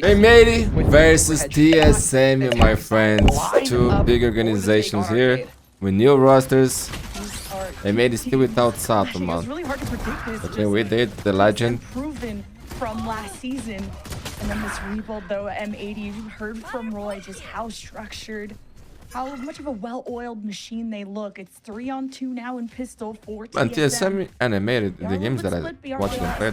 M80 versus TSM, my friends. Two big organizations here with new rosters. M80 still without Sato, man. Okay, we did the legend. Proven from last season, and then this rebuild though. M80, you heard from Roy just how structured, how much of a well-oiled machine they look. It's 3-on-2 now in pistol for TSM. Man, TSM and M80, the games that I watched them play,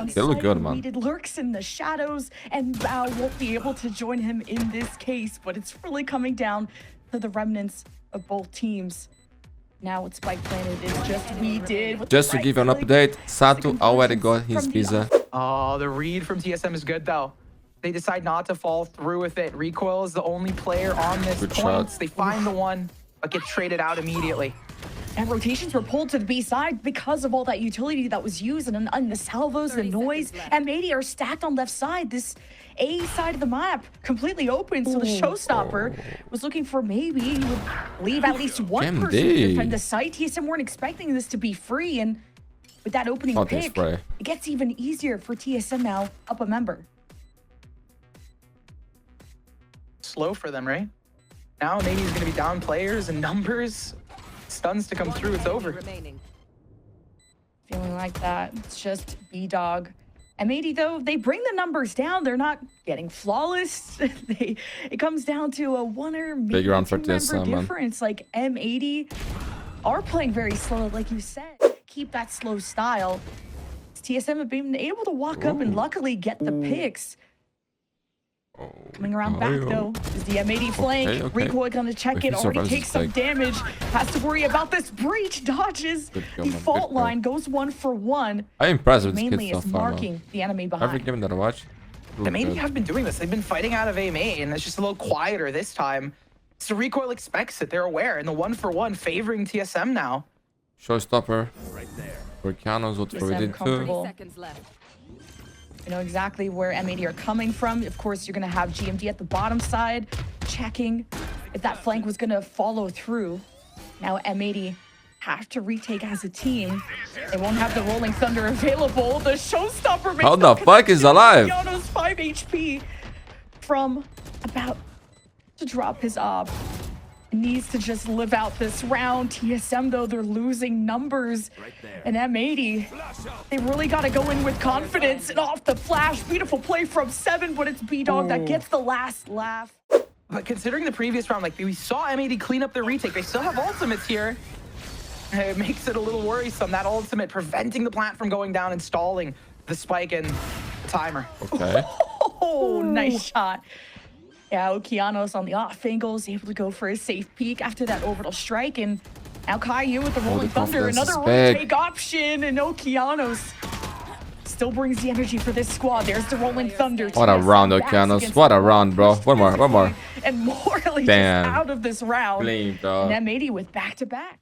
they look good, man. It lurks in the shadows, and Bao won't be able to join him in this case, but it's really coming down to the remnants of both teams. Now with Spike planted is just we did. Just to give you an update, Sato already got his visa. Oh, the read from TSM is good though. They decide not to fall through with it. Recoil is the only player on this Good point. shot. They find the one, but get traded out immediately. And rotations were pulled to the B side because of all that utility that was used and the salvos, the noise. M80 are stacked on left side. This A side of the map completely open. So the showstopper was looking for maybe he would leave at least one person to defend the site. TSM weren't expecting this to be free. And with that opening pick, it gets even easier for TSM now up a member. Slow for them, right? Now maybe he's going to be down players and numbers. Stuns to come through, it's over. Feeling like that. It's just B-Dog. M80, though, they bring the numbers down. They're not getting flawless. It comes down to a one or maybe big round for TSM TSM, difference. Like M80 are playing very slow, like you said. Keep that slow style. TSM have been able to walk up and luckily get the picks. Coming around back though is the M80 flank. Recoil gonna check it, already takes some damage. Has to worry about this breach. Dodges the fault line, goes 1 for 1. I'm impressed with this Mainly kid so is far, marking the enemy behind. Every game that I watch, The M80 have been doing this. They've been fighting out of aim A, and it's just a little quieter this time. So Recoil expects it. They're aware, and the 1 for 1 favoring TSM now. Showstopper. Volcanoes, what we did too. You know exactly where M80 are coming from. Of course, you're going to have GMD at the bottom side, checking if that flank was going to follow through. Now M80 have to retake as a team. They won't have the Rolling Thunder available. The Showstopper makes How the fuck is alive? Yano's 5 HP from about to drop his op. Needs to just live out this round. TSM, though, they're losing numbers. And M80, they really got to go in with confidence. And off the flash, beautiful play from 7, but it's B-Dog that gets the last laugh. But considering the previous round, like we saw M80 clean up their retake. They still have ultimates here. It makes it a little worrisome. That ultimate preventing the plant from going down and stalling the spike and the timer. Okay. Oh, nice shot. Yeah, Okeanos on the off angle is able to go for a safe peek after that orbital strike. And now Caillou with the Rolling Thunder, another retake option. And Okeanos still brings the energy for this squad. There's the Rolling Thunder. What a round, Okeanos. What a round, bro. One more. And Morley just out of this round. Clean, bro. And M80 with back-to-back.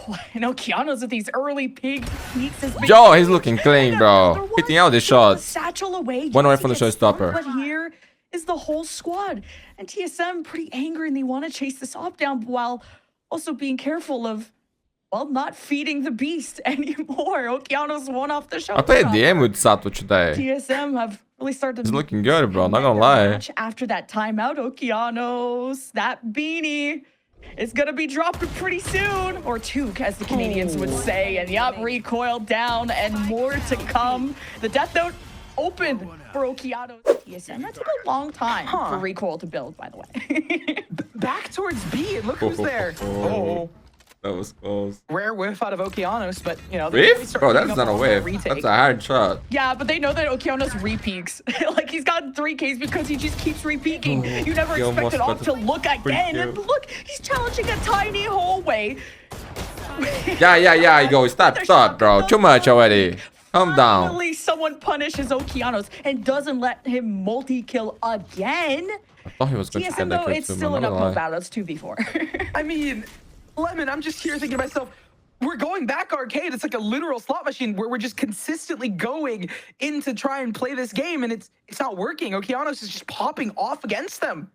Oh, and Okeanos with these early peaks. Yo, he's looking clean, bro. Hitting out the shots. Satchel away. One away from the showstopper. But here is the whole squad. And TSM pretty angry, and they want to chase this op down while also being careful of, well, not feeding the beast anymore. Okeanos won off the show. I played DM with Sato today. TSM have really started. He's looking good, bro. Not gonna lie. After that timeout, Okeanos, that beanie. It's gonna be dropping pretty soon, or toque, as the Canadians would say. And yup, Recoil down and more to come. The Death Note open for Okeanos. TSM, that took a long time for Recoil to build, by the way. Back towards B, and look who's there. Oh. That was close. Rare whiff out of Okeanos, but you know. Whiff? Bro, that's not a whiff. That's a hard shot. Yeah, but they know that Okeanos re-peaks. Like, he's gotten 3 Ks because he just keeps re-peaking. You never expect it off to look again. And look, he's challenging a tiny hallway. Yeah, you go. Stop, bro. Too much already. Calm down. Finally, someone punishes Okeanos and doesn't let him multi-kill again. I thought he was going to TSM, get that though, crit it's too, still an man. uphill battle. It's 2v4. I mean, Lemon, I'm just here thinking to myself, we're going back arcade. It's like a literal slot machine where we're just consistently going in to try and play this game, and it's not working. Okeanos is just popping off against them.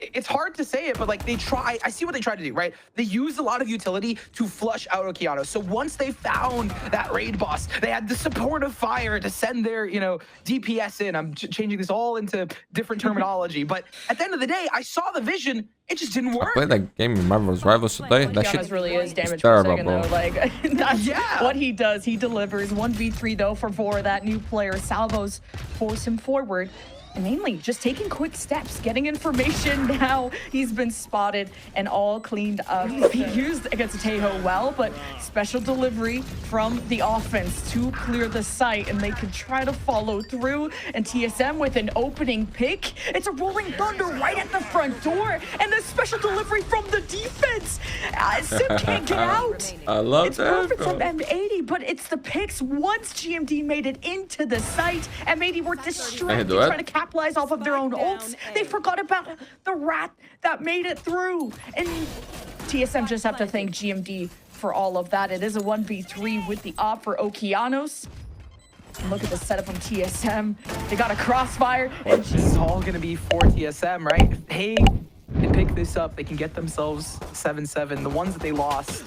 it's hard to say it, but like I see what they try to do, right? They used a lot of utility to flush out Okeanos. So once they found that raid boss, they had the support of fire to send their, you know, DPS in. I'm changing this all into different terminology, but at the end of the day, I saw the vision. It just didn't work. I played that game in Marvel's Rivals today. That shit really is damage terrible, per second, bro. though. Like, that's what he does. He delivers 1v3 though for Vor. That new player, Salvos, force him forward. And mainly just taking quick steps, getting information. Now he's been spotted and all cleaned up. He used against Tejo well, but special delivery from the offense to clear the site, and they could try to follow through. And TSM with an opening pick. It's a rolling thunder right at the front door, and the special delivery from the defense. Sim can't get out. I love it's that. Perfect from M80, but it's the picks once GMD made it into the site. M80 were distracted trying to capitalize off of their own ults. They forgot about the rat that made it through. And TSM just have to thank GMD for all of that. It is a 1v3 with the op for Okeanos. And look at the setup from TSM. They got a crossfire. And this is all going to be for TSM, right? If they can pick this up, they can get themselves 7-7, the ones that they lost.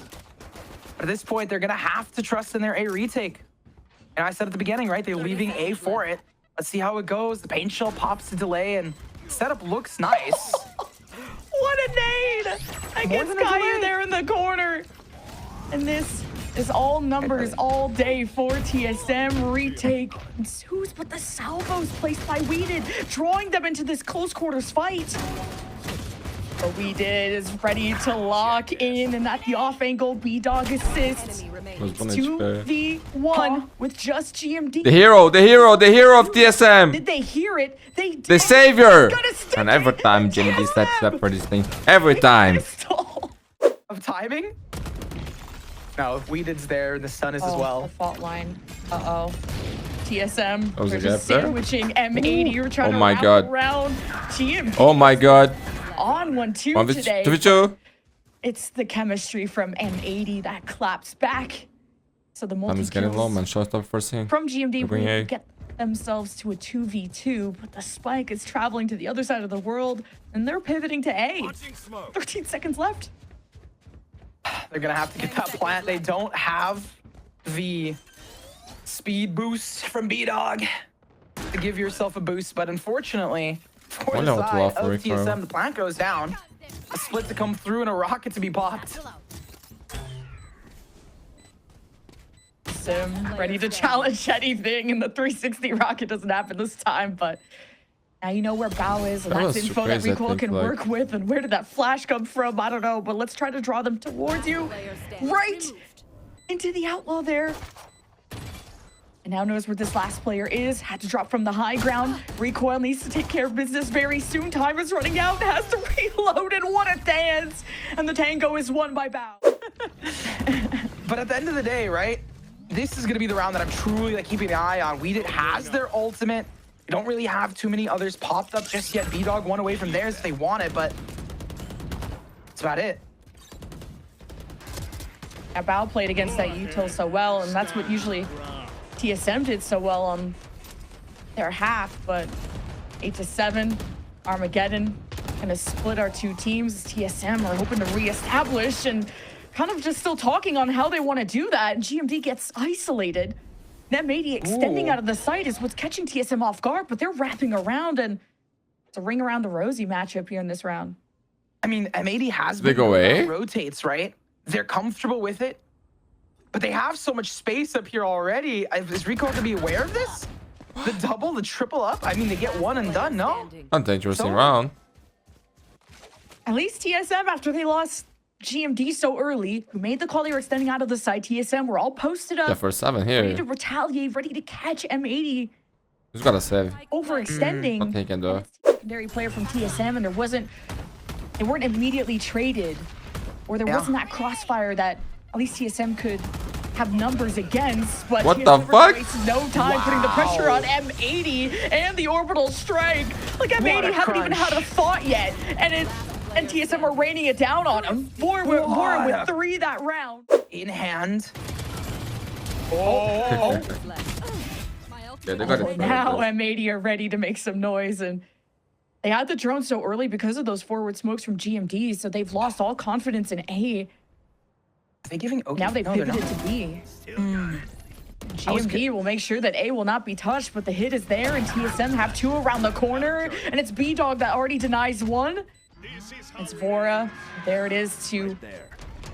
But at this point, they're going to have to trust in their A retake. And I said at the beginning, right? They're leaving A for it. Let's see how it goes. The paint shell pops to delay, and setup looks nice. What a nade! I get Skyu there in the corner. And this is all numbers all day for TSM. Retake ensues, but the salvos placed by Weeded, drawing them into this close quarters fight. But Weeded is ready to lock in, and at the off angle, B-Dog assists. 2v1 with just GMD. The hero of TSM. Did they hear it? They did. The savior. And every time GMD steps up for this thing, every time. Of timing? No, if Weeded's there, the sun is as well. The fault line. Uh-oh. TSM. Was They're it just there? sandwiching M80. You're trying to my wrap God. around GMD. Oh my God. On 1-2 today. 2v2. It's the chemistry from M80 that claps back. So the multi-kills getting low, man. Shot up first thing. from GMD will get themselves to a 2v2, but the spike is traveling to the other side of the world, and they're pivoting to A. 13 seconds left. They're going to have to get that plant. They don't have the speed boost from B-Dog to give yourself a boost, but unfortunately, for the side of TSM, the plant goes down. A split to come through and a rocket to be popped. Sim ready to challenge anything, and the 360 rocket doesn't happen this time, but now you know where Bao is, and that's info that Recoil can work with. And where did that flash come from? I don't know, but let's try to draw them towards you. Right into the outlaw there. And now knows where this last player is. Had to drop from the high ground. Recoil needs to take care of business very soon. Time is running out. Has to reload, and what a dance. And the tango is won by Bao. But at the end of the day, right? This is going to be the round that I'm truly like keeping an eye on. Weeded has their ultimate. They don't really have too many others popped up just yet. B-Dog one away from theirs if they want it, but that's about it. Yeah, Bao played against that util so well, and that's what usually TSM did so well on their half, but 8-7, Armageddon gonna split our two teams. TSM are hoping to reestablish and kind of just still talking on how they want to do that, and GMD gets isolated. M80 extending out of the site is what's catching TSM off guard, but they're wrapping around, and it's a ring around the rosy matchup here in this round. I mean, M80 has been rotates, right? They're comfortable with it, but they have so much space up here already. Is Recoil to be aware of this? The double, the triple up? I mean, they get one and done, no? Not interesting round. At least TSM, after they lost GMD so early, who made the call they were extending out of the site, TSM were all posted up. Yeah, for 7 here. Ready to retaliate, ready to catch M80. Who's got a save? Overextending. Nothing he can do. Secondary player from TSM, and they weren't immediately traded, or there wasn't that crossfire that at least TSM could have numbers against. But what the fuck? No time putting the pressure on M80 and the orbital strike. Like M80 haven't even had a thought yet, and TSM are raining it down on him. Vor with 3 that round. In hand. Yeah, they got it. Now M80 are ready to make some noise, and They had the drone so early because of those forward smokes from GMD, so they've lost all confidence in A. Are they giving okay? Now they've No, they're pivoted not. to B. was GMD will make sure that A will not be touched, but the hit is there, and TSM have 2 around the corner, and it's B-Dog that already denies 1. It's Vora. There it is to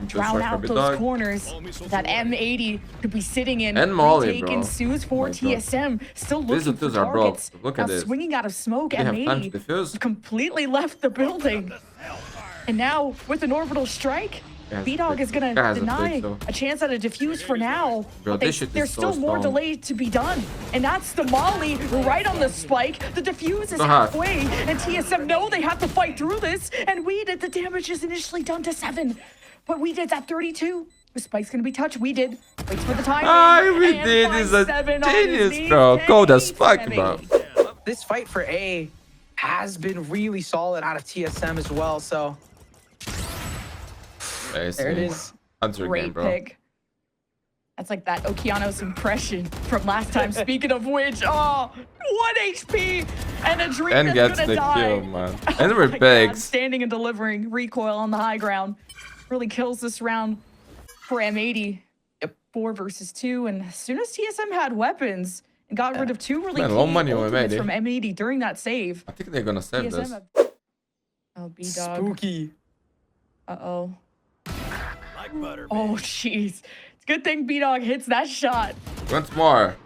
drown out those corners that M80 could be sitting in. And Molly, bro. Ensues for Oh my God. TSM, still These looking for dudes are broke. targets. Look at Now this. swinging out of smoke, They have time to M80 defuse. completely left the building. And now with an orbital strike, Guys, B-Dog is gonna guys, I deny think so. a chance at a defuse for now. Bro, But this shit is there's so still more strong. delay to be done. And that's the molly right on the spike. The defuse is So hot. halfway, and TSM know they have to fight through this. And we did the damage is initially done to 7, but we did that 32. The spike's gonna be touched. We did. Waits for the time. We did. He's a genius, bro. Go the spike, bro. This fight for A has been really solid out of TSM as well. So there it is. Answer game, Great bro. pick. That's like that Okeanos impression from last time. Speaking of which, oh, 1 HP and a dream And is gets gonna the die. kill, man. Oh And we're my God, pigs. standing and delivering recoil on the high ground. Really kills this round for M80. Yep. 4 versus 2, and as soon as TSM had weapons and got rid of 2 really Man, key low money on ultimates M80. from M80 during that save. I think they're gonna save this. TSM. Oh, B-Dog. Spooky. Uh-oh. Oh, jeez. It's a good thing B-Dog hits that shot. Once more.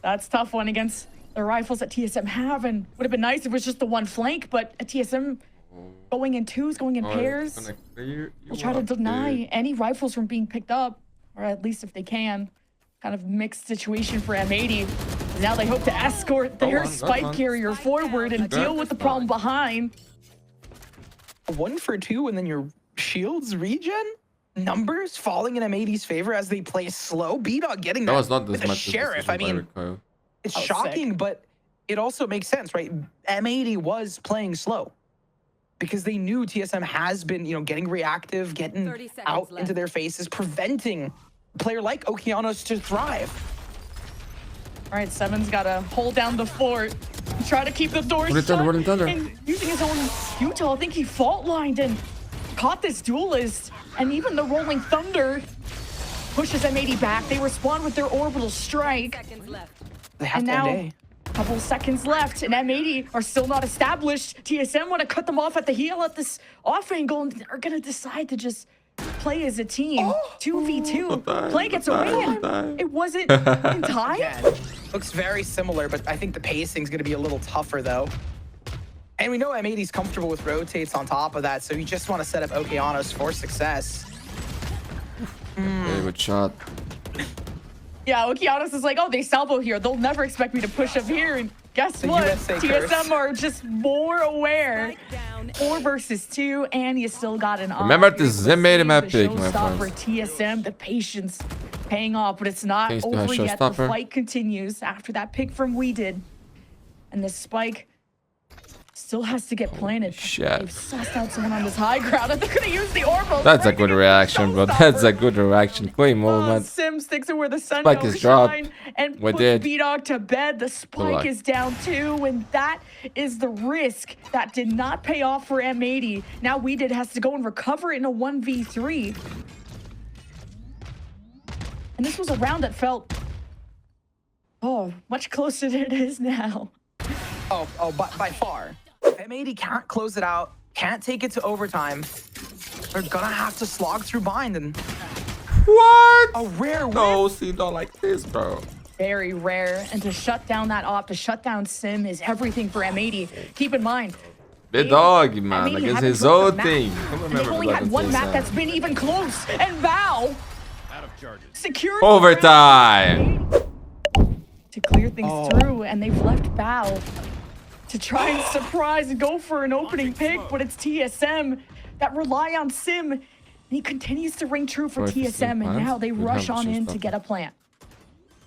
That's a tough one against the rifles that TSM have, and would have been nice if it was just the one flank, but a TSM going in twos, going in pairs, Gonna clear you will try to up, deny dude. any rifles from being picked up, or at least if they can. Kind of mixed situation for M80. Now they hope to escort their on, spike go on. carrier forward and deal with the problem behind. 1 for 2, and then your shields regen. Numbers falling in M80's favor as they play slow. B-Dog getting That that was not with as the much sheriff. I mean, it's Oh, shocking, sick. but it also makes sense, right? M80 was playing slow because they knew TSM has been, getting reactive, getting 30 seconds out left. into their faces, preventing a player like Okeanos to thrive. All right, Seven's got to hold down the fort, try to keep the door Rolling shut, Thunder, Rolling Thunder. and using his own Utah, I think he fault lined and caught this duelist, and even the Rolling Thunder pushes M80 back. They respond with their orbital strike, Seconds left. They have and to now end a couple seconds left, and M80 are still not established. TSM want to cut them off at the heel at this off angle, and are gonna decide to just play as a team. 2v2. Play gets a win. It wasn't in time. Again, looks very similar, but I think the pacing's going to be a little tougher, though. And we know M80's comfortable with rotates on top of that, so you just want to set up Okeanos for success. Very good shot. Yeah, Okeanos is like, oh, they salvo here. They'll never expect me to push up here. And guess The what? USA TSM curse. are just more aware. Spike down. 4 versus 2, and you still got an off. Remember this You're able to M80 map save pick, the my showstopper. friends. TSM, the patience paying off, but it's not Thanks to over her yet. The showstopper. fight continues after that pick from We Did. And the spike still has to get planted. shit. They've sussed out someone on this high ground, and they're going to use the orbital. That's a strike good against the reaction, bro. That's a showstopper. good reaction. Clean Oh, movement. Sim sticks it where the sun Spike don't is dropped. shine and We puts did. B-Dog to bed. The luck. spike is down too, and that is the risk that did not pay off for M80. Now We Did has to go and recover in a 1v3. And this was a round that felt, much closer than it is now. By far. If M80 can't close it out, can't take it to overtime, they're gonna have to slog through bind, and What? a rare win. No, see, not like this, bro. Very rare, and to shut down that op, to shut down Sim is everything for M80. Keep in mind, The dog, man. M80 Like, it's haven't his dropped a own map. thing. I And they've remember only that had on one map TSM. that's been even close, and Val secured Overtime. to clear things through, and they've left Val to try and surprise and go for an opening pick, but it's TSM that rely on Sim, and he continues to ring true for Right, the same TSM, and plans. now they Good rush help, on in showstopper. to get a plant.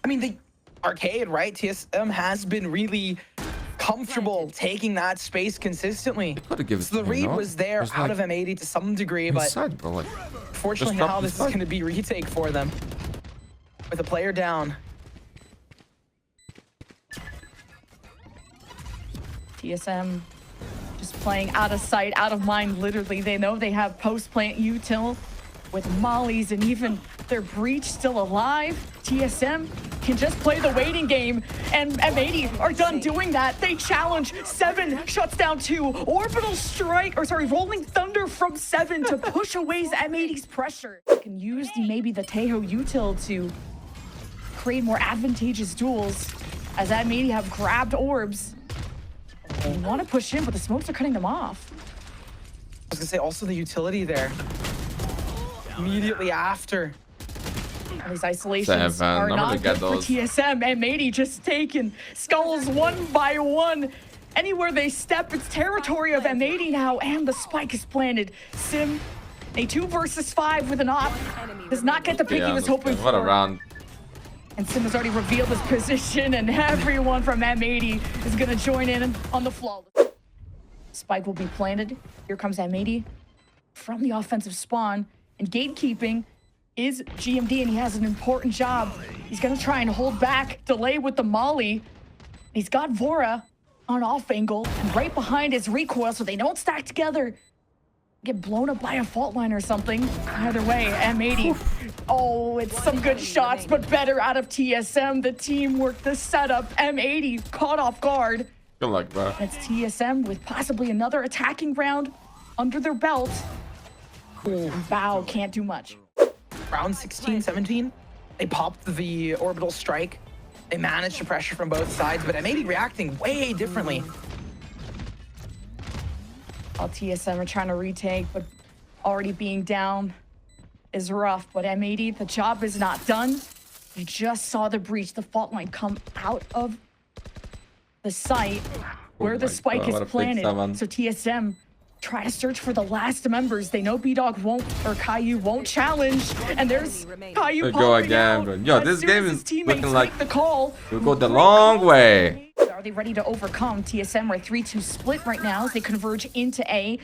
I mean, the arcade, right? TSM has been really comfortable taking that space consistently. Gotta give it So the to him, read no? was there It's out like of M80 to some degree, but inside, bro. Like, fortunately just now stop this is inside. going to be retake for them. With a player down. TSM Just playing out of sight, out of mind, literally. They know they have post-plant util with mollies and even their breach still alive. TSM can just play the waiting game, and M80 are done doing that. They challenge. 7 shuts down 2. Orbital strike, or sorry, rolling thunder from 7 to push away M80's pressure. They can use maybe the Tejo util to create more advantageous duels, as M80 have grabbed orbs. They want to push in, but the smokes are cutting them off. I was gonna say also the utility there. Immediately after. And these isolations 7. are I'm not gonna get good for those. TSM. M80 just taking skulls one by one. Anywhere they step, it's territory of M80 now, and the spike is planted. Sim, a 2 versus 5 with an op, does not get the pick he was hoping What a for. round. And Sim has already revealed his position, and everyone from M80 is gonna join in on the flawless. Spike will be planted. Here comes M80 from the offensive spawn, and gatekeeping is GMD, and he has an important job. He's gonna try and hold back, delay with the molly. He's got Vora on off angle, and right behind his recoil, so they don't stack together. Get blown up by a fault line or something. Either way, M80. Oh, it's some good shots, but better out of TSM. The teamwork, the setup. M80 caught off guard. Good luck, bro. It's TSM with possibly another attacking round under their belt. Bow can't do much. Round 16, 17, they popped the orbital strike. They managed to pressure from both sides, but M80 reacting way differently. While TSM are trying to retake, but already being down is rough. But M80, the job is not done. You just saw the breach, the fault line come out of the site where the spike God, what is a big planted. 7. So TSM try to search for the last members. They know B-Dog won't, or Caillou won't challenge. And there's Caillou There popping go again, out. bro. Yo, As this soon game as is his teammates looking like make the call. we'll go the Great long call. way. Are they ready to overcome? TSM are 3-2 split right now as they converge into A.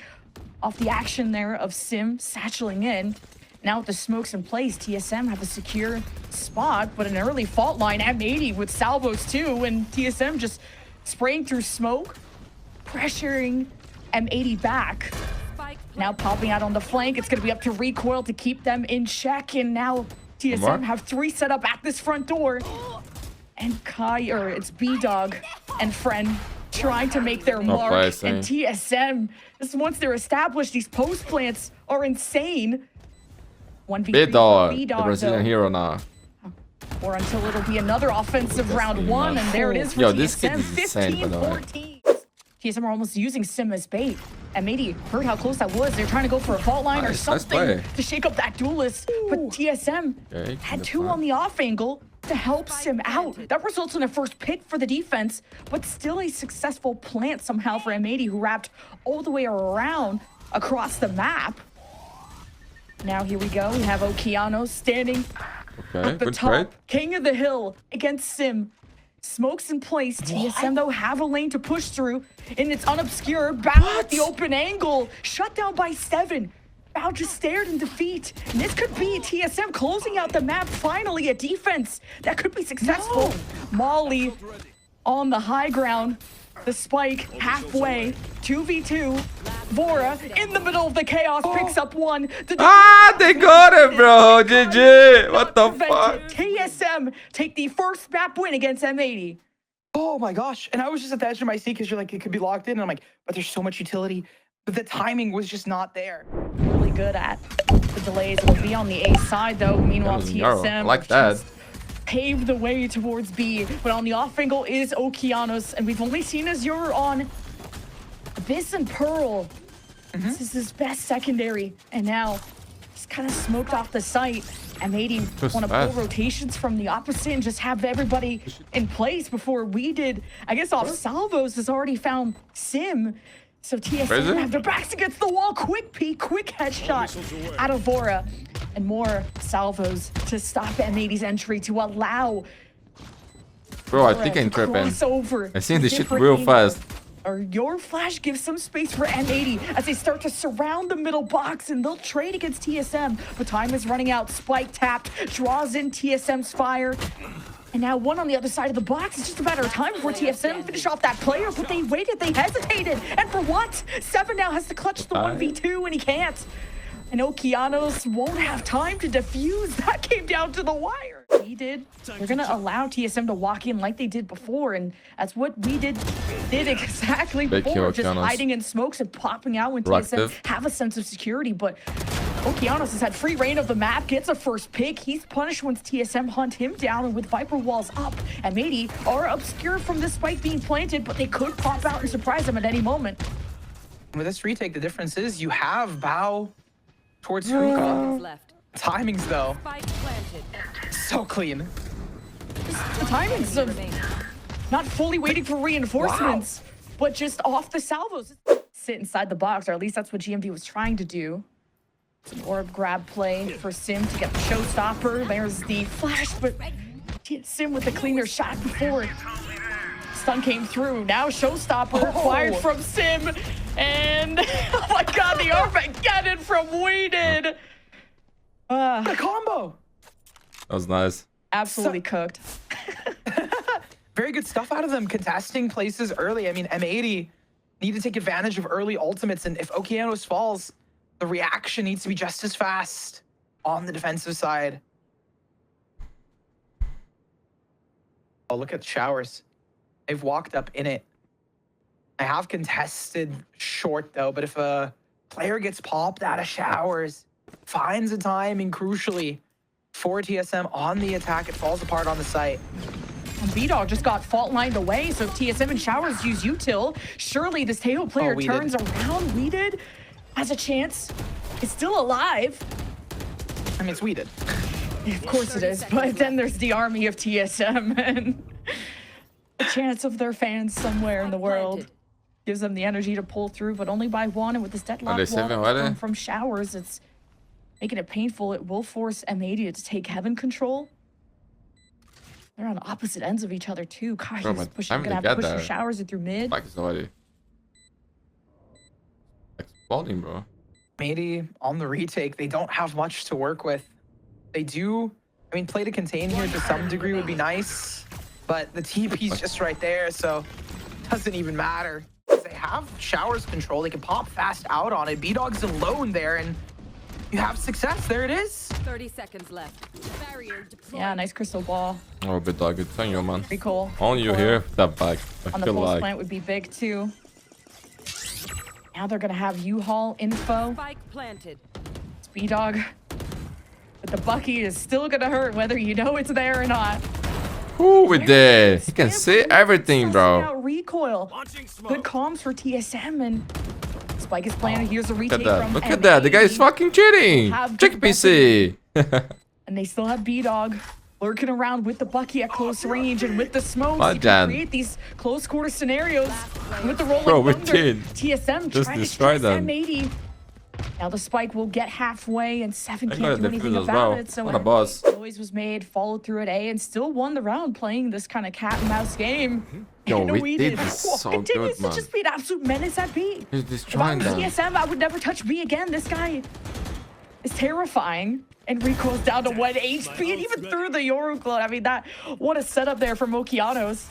Off the action there of Sim satcheling in. Now with the smokes in place, TSM have a secure spot, but an early fault line. M80 with salvos too, and TSM just spraying through smoke, pressuring M80 back. Now popping out on the flank. It's going to be up to Recoil to keep them in check, and now TSM have 3 set up at this front door. And it's B-Dog and Friend trying to make their mark. placing. And TSM, just once they're established, these post plants are insane. 1v3 B-Dog, for the B-Dog, Brazilian though. hero now. Or until it'll be another offensive round 1, and there it is for Yo, TSM. this kid is insane, by the way. 15-14. TSM are almost using Sim as bait. M80 heard how close that was. They're trying to go for a fault line or Nice something play. to shake up that duelist. But TSM Okay, had good 2 plan. on the off angle to help Sim out. That results in a first pick for the defense, but still a successful plant somehow for M80, who wrapped all the way around across the map. Now here we go. We have Okeanos standing Okay, at the good top. trade. King of the hill against Sim. Smokes in place. TSM, though, have a lane to push through, and it's unobscure. Bow at the open angle. Shut down by 7. Bow just stared in defeat. And this could be TSM closing out the map. Finally, a defense that could be successful. Molly on the high ground. The spike halfway. 2v2. Vora in the middle of the chaos picks up 1. They got it, bro. GG. What the fuck? TSM take the first map win against M80. Oh my gosh. And I was just at the edge of my seat because you're like, it could be locked in. And I'm like, but there's so much utility. But the timing was just not there. Really good at the delays. It'll be on the A side, though. Meanwhile, That was narrow. TSM I like that. just paved the way towards B. But on the off angle is Okeanos. And we've only seen Azure on Abyss and Pearl. This is his best secondary. And now he's kind of smoked off the site. M80 want to pull rotations from the opposite and just have everybody in place before we did. I guess off salvos has already found Sim. So TSM have their backs against the wall. Quick peek, quick headshot out of Vora. And more salvos to stop M80's entry to allow Bro, I think I'm tripping. crossover. I seen this shit real fast. or your flash gives some space for M80 as they start to surround the middle box, and they'll trade against TSM. But time is running out. Spike tapped, draws in TSM's fire. And now one on the other side of the box. It's just a matter of time before TSM finish off that player, but they waited, they hesitated. And for what? Seven now has to clutch the 1v2, and he can't. And Okeanos won't have time to defuse. That came down to the wire. He did. They're gonna allow TSM to walk in like they did before, and that's what we did exactly before. Just hiding in smokes and popping out when TSM have a sense of security. But Okeanos has had free reign of the map, gets a first pick. He's punished once TSM hunt him down, and with Viper walls up, M80 are obscured from this spike being planted, but they could pop out and surprise them at any moment. With this retake, the difference is you have Bao towards Hookah. Timings though, so clean. The timings of not fully waiting for reinforcements, but just off the salvos. Sit inside the box, or at least that's what GMV was trying to do. It's an orb grab play for Sim to get the showstopper. There's the flash, but Sim with the cleaner shot before. Stun came through. Now showstopper acquired from Sim. And oh my god, the Armageddon from Weeded. The combo. That was nice. Absolutely cooked. Very good stuff out of them, contesting places early. I mean, M80 need to take advantage of early ultimates, and if Okeanos falls, the reaction needs to be just as fast on the defensive side. Oh, look at the showers. They've walked up in it. I have contested short though, but if a player gets popped out of showers, finds a timing crucially for TSM on the attack, it falls apart on the site. B-Dog just got fault lined away, so if TSM and showers use util, surely this Teo player turns around. Weeded has a chance. It's still alive. I mean, it's Weeded. Of course it is, but then there's the army of TSM and the chance of their fans somewhere in the world gives them the energy to pull through, but only by one. And with this deadlock wall from showers, it's making it painful. It will force M80 to take heaven control. They're on opposite ends of each other too. Gosh, he's pushing, gonna have to push through showers and through mid. Like it's already exploding, bro. M80 on the retake, they don't have much to work with. They do, I mean, play to contain here to some degree would be nice, but the TP's just right there, so it doesn't even matter. They have showers control, they can pop fast out on it. B-Dog's alone there, and you have success. There it is. 30 seconds left. Barrier deployed. Yeah, nice crystal ball. Oh, B-Dog, good on you, man. Pretty cool. Only you here, that back. On the pulse plant would be big too. Now they're gonna have U-Haul info. Spike planted. It's B-Dog. But the Bucky is still gonna hurt whether you know it's there or not. Ooh, we did. He can see everything, bro. Recoil. Good comms for TSM, and Spike is planted. Here's a retake from Look at that. The guy's fucking cheating. Check PC. And they still have B-Dog lurking around with the Bucky at close range, and with the smokes, you can create these close quarter scenarios with the rolling thunder. TSM just destroy them. M80. Now the spike will get halfway, and Seven can't do anything about well. it. So what a boss. Noise was made, followed through at A, and still won the round playing this kind of cat and mouse game. Yo, we did this so good, man. Continues to just be an absolute menace at B. He's destroying them. TSM, I would never touch B again. This guy is terrifying. And recoils down to 1 HP, and even through the Yoruclone. I mean, what a setup there from Okeanos.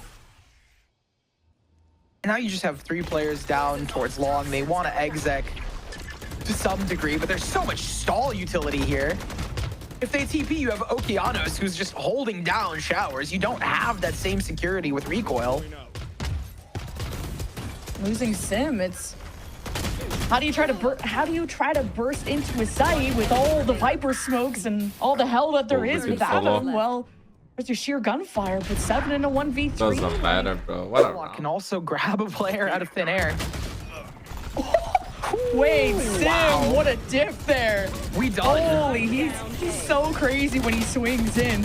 Now you just have 3 players down towards long. They want to exec to some degree, but there's so much stall utility here. If they TP, you have Okeanos, who's just holding down showers. You don't have that same security with recoil. Losing Sim, it's... How do you try to burst into his site with all the Viper smokes and all the hell that there is without him? Well, there's your sheer gunfire, but 7 in a 1v3. Doesn't matter, bro. Whatever. Can also grab a player out of thin air. Wait, Sim, what a diff there. Holy, he's so crazy when he swings in.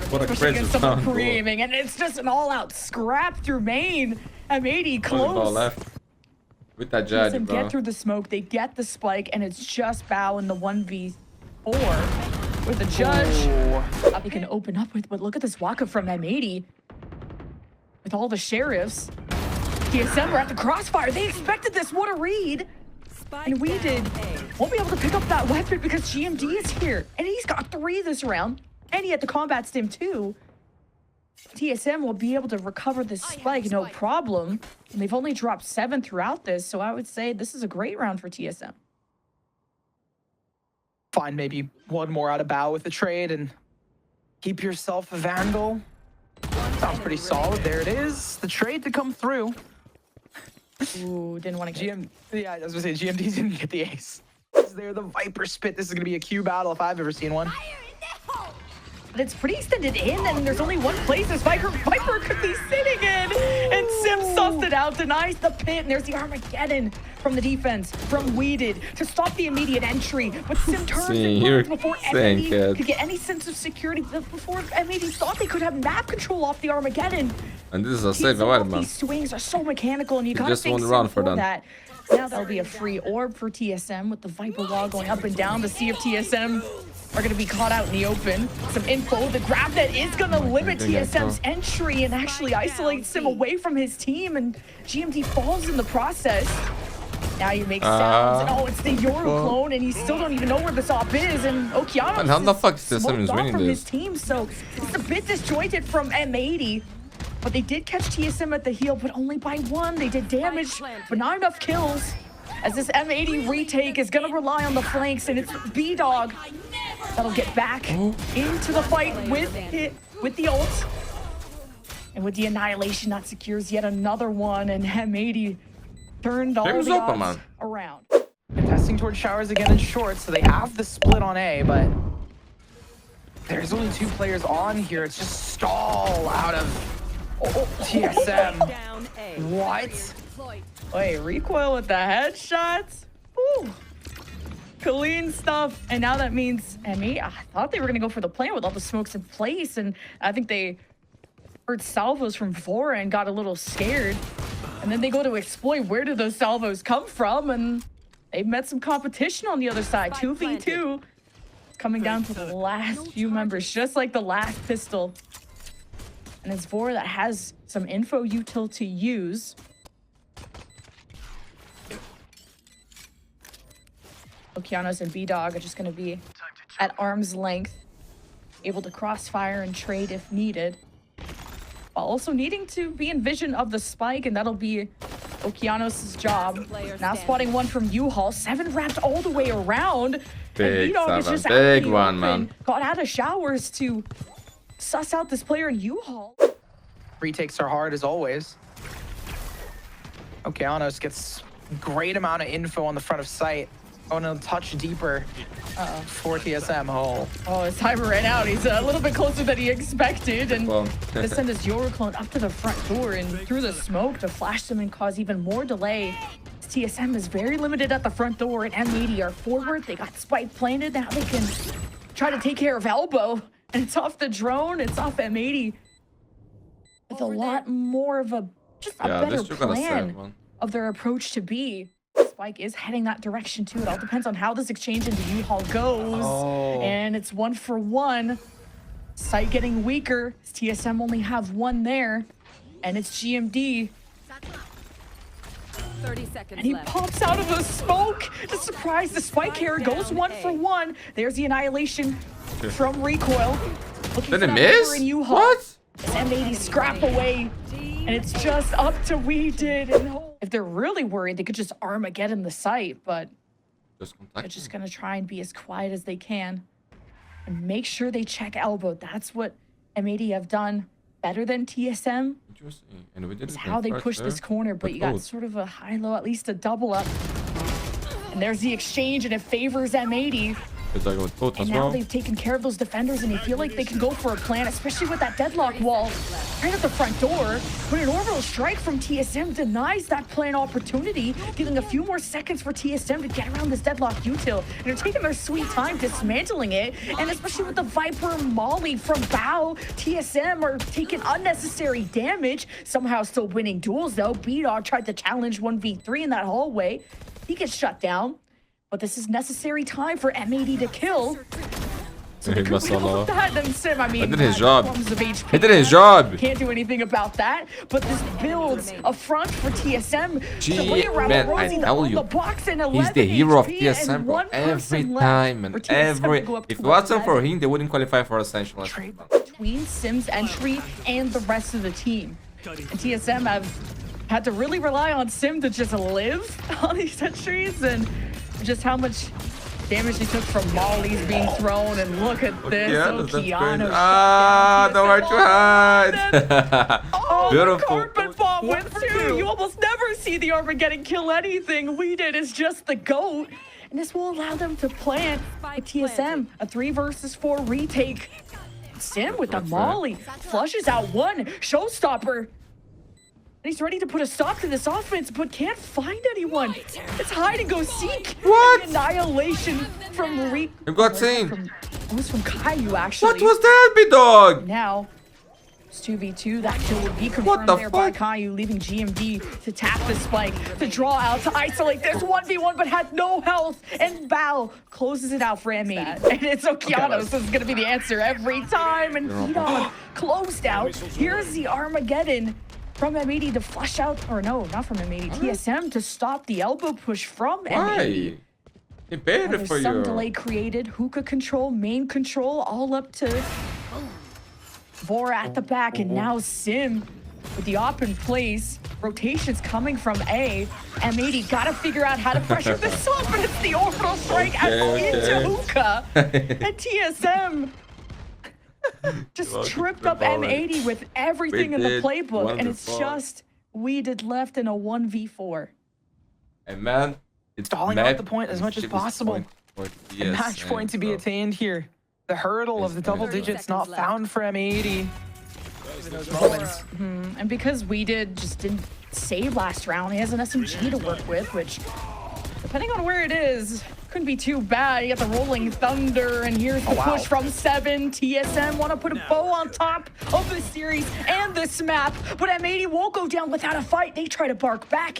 What a crazy someone creaming, and it's just an all-out scrap through main. M80 close. Left. With that judge, bro. Get through the smoke, they get the spike, and it's just Bao in the 1v4 with the judge. They can open up with, but look at this walk-up from M80 with all the sheriffs. TSM were at the crossfire. They expected this. What a read. Spike And we down did. A. Won't be able to pick up that weapon because GMD is here. And he's got 3 this round. And he had the combat stim too. TSM will be able to recover this spike, no problem. And they've only dropped 7 throughout this, so I would say this is a great round for TSM. Find maybe one more out of bow with the trade and keep yourself a Vandal. Sounds pretty solid. There it is. The trade to come through. Ooh, didn't want to get Yeah, I was gonna say GMD didn't get the ace. Is there the Viper spit? This is gonna be a Q battle if I've ever seen one. But it's pretty extended in, and there's only one place this Viper could be sitting in. And Sim sussed it out, denies the pit, and there's the Armageddon from the defense, from Weeded, to stop the immediate entry. But Sim turns and runs before M80 could get any sense of security, before M80 thought they could have map control off the Armageddon. And this is a safe environment. These swings are so mechanical, and you gotta just thank won the round Sim for them. that. Now that'll be a free orb for TSM with the Viper wall going up and down to see if TSM are going to be caught out in the open. Some info. The grab that is going to limit TSM's entry and actually isolates him away from his team, and GMD falls in the process. Now you make sounds, and oh, it's the Yoru clone, and you still don't even know where this op is, and Okeanos And how the fuck is TSM smoked is off winning from this? his team, so it's a bit disjointed from M80. But they did catch TSM at the heel, but only by 1. They did damage, but not enough kills. As this M80 retake is going to rely on the flanks, and it's B-Dog that'll get back into the fight with the ult. And with the Annihilation, that secures yet another one, and M80 turned all the odds around. They're testing towards showers again in short, so they have the split on A, but there's only 2 players on here. It's just stall out of TSM. Down A. What? Deployed. Wait, recoil with the headshots? Ooh. Clean stuff. And now that means I thought they were going to go for the plant with all the smokes in place, and I think they heard salvos from Vora and got a little scared. And then they go to exploit where did those salvos come from, and they've met some competition on the other side. 2v2. Coming down to the last few members, just like the last pistol. And it's Vora that has some info util to use. Okeanos and B-Dog are just going to be at arm's length, able to crossfire and trade if needed, while also needing to be in vision of the spike, and that'll be Okeanos' job. Now spotting one from U-Haul, 7 wrapped all the way around. Big and B-Dog is seven. just Big out one, man. Got out of showers to suss out this player in U-Haul. Retakes are hard as always. Okeanos gets great amount of info on the front of site. Oh, and a touch deeper for TSM. Oh, his timer ran out. He's a little bit closer than he expected, and Well. they send his Yoru clone up to the front door and through the smoke to flash them and cause even more delay. TSM is very limited at the front door, and M80 are forward. They got spike planted. Now they can try to take care of Elbow, and it's off the drone. It's off M80 with a lot more of a better plan of their approach to B. Spike is heading that direction too. It all depends on how this exchange into U-Haul goes. And it's 1 for 1. Sight getting weaker. TSM only have 1 there. And it's GMD. 30 seconds And he left. pops out of the smoke to surprise the Spike carrier. Goes 1 for 1. There's the Annihilation from Recoil. Looking Did for it that miss? over in U-Haul. What? M80 scrap away. And it's just up to Weeded. And if they're really worried, they could just Armageddon the site, but they're just gonna try and be as quiet as they can and make sure they check Elbow. That's what M80 have done better than TSM. And we did It's how they push this corner, but you got sort of a high-low, at least a double up. And there's the exchange, and it favors M80. And now they've taken care of those defenders, and they feel like they can go for a plan, especially with that deadlock wall right at the front door. But an orbital strike from TSM denies that plan opportunity, giving a few more seconds for TSM to get around this deadlock util. And they're taking their sweet time dismantling it, and especially with the Viper Molly from Bow, TSM are taking unnecessary damage. Somehow still winning duels, though. B-Dog tried to challenge 1v3 in that hallway. He gets shut down. But this is necessary time for M80 to kill. So they He was could solo. with that. Then Sim, I mean, did his had job. crumbs of HP. He did his job. Can't do anything about that. But this builds a front for TSM. Gee, The way around man, Rosie, I tell the you, box and he's the 11 hero of HP TSM, and bro. one Every person left time, for and TSM to every. go up If it to wasn't for 11. him, they wouldn't qualify for Ascension. Between Sim's entry and the rest of the team. And TSM have had to really rely on Sim to just live on these entries, and just how much damage he took from mollies being thrown. And look at this. That's crazy. Okeano Ah, shut down nowhere to hide. Oh, Beautiful. the carpet bomb went through. You almost never see the Armageddon kill anything. We did is just the GOAT. And this will allow them to plant a TSM, a 3 versus 4 retake. Sim with the molly, flushes out one, showstopper. And he's ready to put a stop to this offense, but can't find anyone. It's hide and go seek. What? And the annihilation from Reek. You got seen. It was from Caillou, actually. What was that, big dog? Now, it's 2v2. That kill would be confirmed the there by fuck? Caillou, leaving GMD to tap the spike, to draw out, to isolate this 1v1, but had no health. And Bao closes it out for M80. And it's Okeano, so it's going to be the answer every time. And Edon closed out. Here's the Armageddon from M80 to flush out, or no, not from M80, TSM to stop the elbow push from M80. Why? He paid it There's for some you. delay created, hookah control, main control, all up to Vor at the back, and now Sim with the op in place. Rotations coming from A. M80 gotta figure out how to pressure this off, and it's the orbital strike into hookah. And TSM just tripped up M80 with everything in the did playbook, and it's wonderful. just we did left in a 1v4. And man, it's Stalling out the point as much as possible. A A match point to be attained here. The hurdle of the double 30 digits not seconds left. found for M80. In those moments. And because we just didn't save last round, he has an SMG to work with, which, depending on where it is, couldn't be too bad. You got the rolling thunder, and here's the wow. push from 7. TSM want to put a bow on top of this series and this map, but M80 won't go down without a fight. They try to bark back.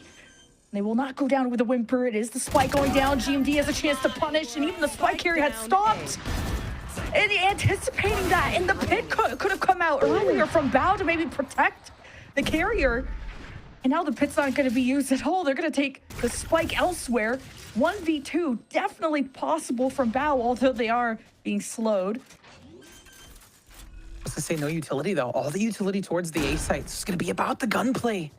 They will not go down with a whimper. It is the spike going down. GMD has a chance to punish, and even the spike carry had stopped. And anticipating that, and the pit could have come out earlier from Bao to maybe protect the carrier. And now the pit's not going to be used at all. They're going to take the spike elsewhere. 1v2, definitely possible from Bao, although they are being slowed. I was to say no utility though. All the utility towards the A site. It's going to be about the gunplay.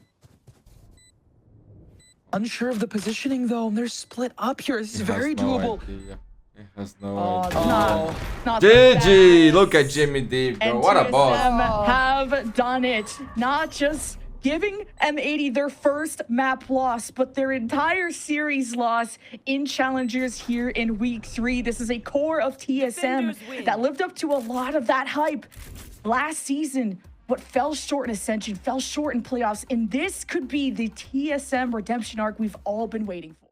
Unsure of the positioning though. They're split up here. This is very doable. He has no Oh, idea. not the GG! best. Look at Jimmy D, bro. And What a boss. TSM have done it. Not just giving M80 their first map loss, but their entire series loss in Challengers here in week 3. This is a core of TSM that lived up to a lot of that hype last season, but fell short in Ascension, fell short in playoffs. And this could be the TSM redemption arc we've all been waiting for.